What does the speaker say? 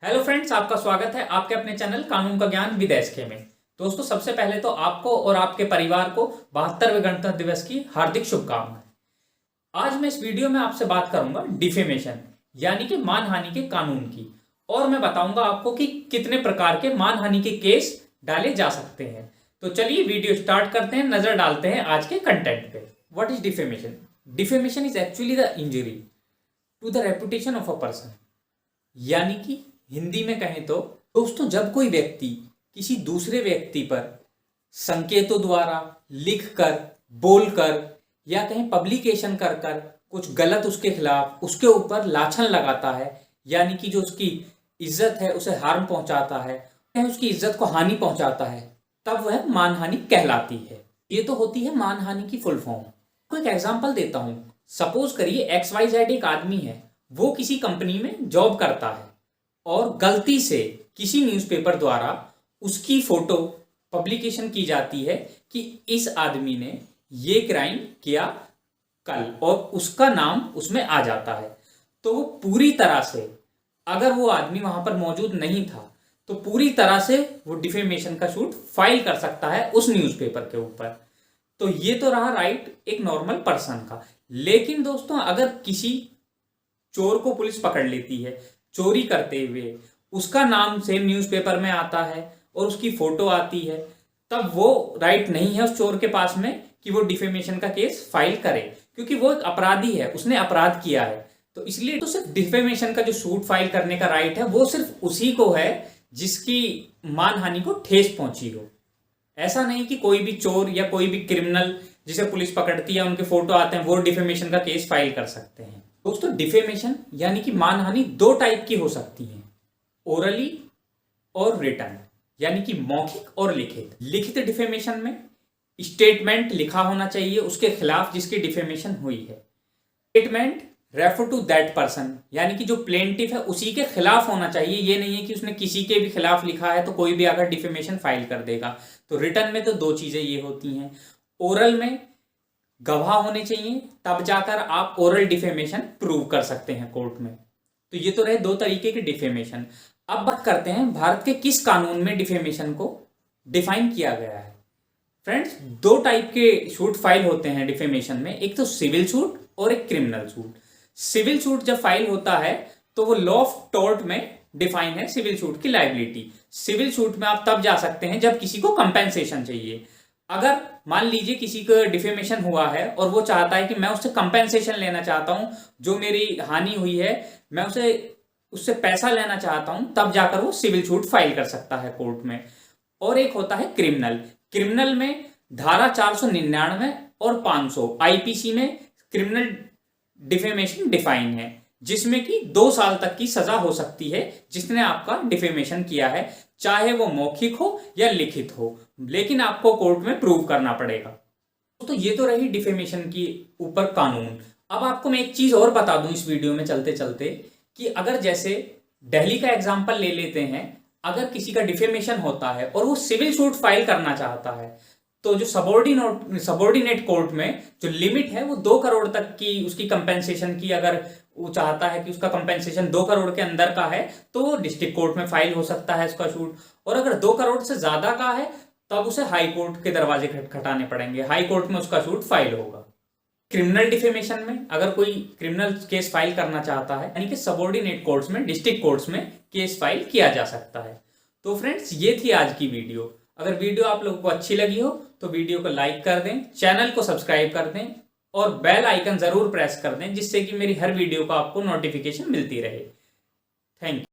Hello friends, आपका स्वागत है आपके अपने चैनल कानून का ज्ञान विद एसके में। दोस्तों, सबसे पहले तो आपको और आपके परिवार को 72वें गणतंत्र दिवस की हार्दिक शुभकामनाएं। आज मैं इस वीडियो में आपसे बात करूंगा डिफेमेशन यानी कि मानहानि के कानून की, और मैं बताऊंगा आपको कि कितने प्रकार के मानहानि के केस डाले जा सकते हैं। तो चलिए वीडियो स्टार्ट करते हैं, नजर डालते हैं आज के कंटेंट पे। What is defamation? Defamation is actually the injury to the reputation of a person, यानी कि हिंदी में कहें तो दोस्तों, जब कोई व्यक्ति किसी दूसरे व्यक्ति पर संकेतों द्वारा लिखकर, बोलकर या कहीं पब्लिकेशन कर कर कुछ गलत उसके खिलाफ उसके ऊपर लाछन लगाता है, यानी कि जो उसकी इज्जत है उसे हार्म पहुंचाता है, उसकी इज्जत को हानि पहुंचाता है, तब वह मानहानि कहलाती है। ये तो होती है मानहानि की फुल फॉर्म। को एक एग्जांपल देता हूं। सपोज करिए XYZ एक आदमी है, वो किसी कंपनी में जॉब करता है और गलती से किसी न्यूज़पेपर द्वारा उसकी फोटो पब्लिकेशन की जाती है कि इस आदमी ने ये क्राइम किया कल, और उसका नाम उसमें आ जाता है। तो वो पूरी तरह से, अगर वो आदमी वहां पर मौजूद नहीं था, तो पूरी तरह से वो डिफेमेशन का सूट फाइल कर सकता है उस न्यूज़पेपर के ऊपर। तो ये तो रहा राइट एक नॉर्मल पर्सन का। लेकिन दोस्तों, अगर किसी चोर को पुलिस पकड़ लेती है चोरी करते हुए, उसका नाम सेम न्यूज़पेपर में आता है और उसकी फोटो आती है, तब वो राइट नहीं है उस चोर के पास में कि वो डिफेमेशन का केस फाइल करे, क्योंकि वो एक अपराधी है, उसने अपराध किया है। तो इसलिए तो सिर्फ डिफेमेशन का जो सूट फाइल करने का राइट है वो सिर्फ उसी को है जिसकी मानहानि को ठेस पहुंची हो। ऐसा नहीं कि कोई भी चोर या कोई भी क्रिमिनल जिसे पुलिस पकड़ती है, उनके फोटो आते हैं, वो डिफेमेशन का केस फाइल कर सकते हैं। दोस्तों, डिफेमेशन यानी कि मानहानि दो टाइप की हो सकती है, ओरली और रिटन, यानी कि मौखिक और लिखित। लिखित डिफेमेशन में स्टेटमेंट लिखा होना चाहिए उसके खिलाफ जिसकी डिफेमेशन हुई है। Statement refer to that person, यानी कि जो प्लेंटिफ है उसी के खिलाफ होना चाहिए। ये नहीं है कि उसने किसी के भी खिलाफ लिखा है तो कोई भी आकर डिफेमेशन फाइल कर देगा। तो रिटन में तो दो चीजें ये होती हैं। ओरल में गवाह होने चाहिए, तब जाकर आप ओरल डिफेमेशन प्रूव कर सकते हैं कोर्ट में। तो ये तो रहे दो तरीके के डिफेमेशन। अब बात करते हैं भारत के किस कानून में डिफेमेशन को डिफाइन किया गया है। फ्रेंड्स, दो टाइप के सूट फाइल होते हैं डिफेमेशन में, एक तो सिविल सूट और एक क्रिमिनल सूट। सिविल सूट जब फाइल होता है तो वो लॉ ऑफ टॉर्ट में डिफाइन है सिविल सूट की लायबिलिटी। सिविल सूट में आप तब जा सकते हैं जब किसी को कंपेंसेशन चाहिए। अगर मान लीजिए किसी को डिफेमेशन हुआ है और वो चाहता है कि मैं उससे कंपेंसेशन लेना चाहता हूं, जो मेरी हानि हुई है मैं उससे पैसा लेना चाहता हूं, तब जाकर वो सिविल सूट फाइल कर सकता है कोर्ट में। और एक होता है क्रिमिनल। क्रिमिनल में धारा 499 और 500 आईपीसी में क्रिमिनल डिफेमेशन डिफाइन है, जिसमें कि 2 साल तक की सजा हो सकती है जिसने आपका डिफेमेशन किया है, चाहे वो मौखिक हो या लिखित हो, लेकिन आपको कोर्ट में प्रूव करना पड़ेगा। तो ये तो रही डिफेमेशन की ऊपर कानून। अब आपको मैं एक चीज और बता दूं इस वीडियो में चलते चलते, कि अगर जैसे दिल्ली का एग्जांपल ले लेते हैं, अगर किसी का डिफेमेशन होता है और वो सिविल सूट फाइल करना चाहता है, तो जो सबॉर्डिनेट कोर्ट में जो लिमिट है वो 2 करोड़ तक की उसकी कंपेंसेशन की, अगर वो चाहता है कि उसका कंपेंसेशन 2 करोड़ के अंदर का है तो वो डिस्ट्रिक्ट कोर्ट में फाइल हो सकता है उसका सूट। और अगर 2 करोड़ से ज्यादा का है तब उसे हाई कोर्ट के दरवाजे खटखटाने पड़ेंगे, हाई कोर्ट में उसका सूट फाइल होगा। क्रिमिनल डिफेमेशन में अगर कोई क्रिमिनल केस फाइल करना चाहता है, यानी कि सबॉर्डिनेट कोर्ट्स में, डिस्ट्रिक्ट कोर्ट्स में केस फाइल किया जा सकता है। तो फ्रेंड्स, ये थी आज की वीडियो। अगर वीडियो आप लोगों को अच्छी लगी हो तो वीडियो को लाइक कर दें, चैनल को सब्सक्राइब कर दें और बेल आइकन जरूर प्रेस कर दें, जिससे कि मेरी हर वीडियो का आपको नोटिफिकेशन मिलती रहे। Thank you.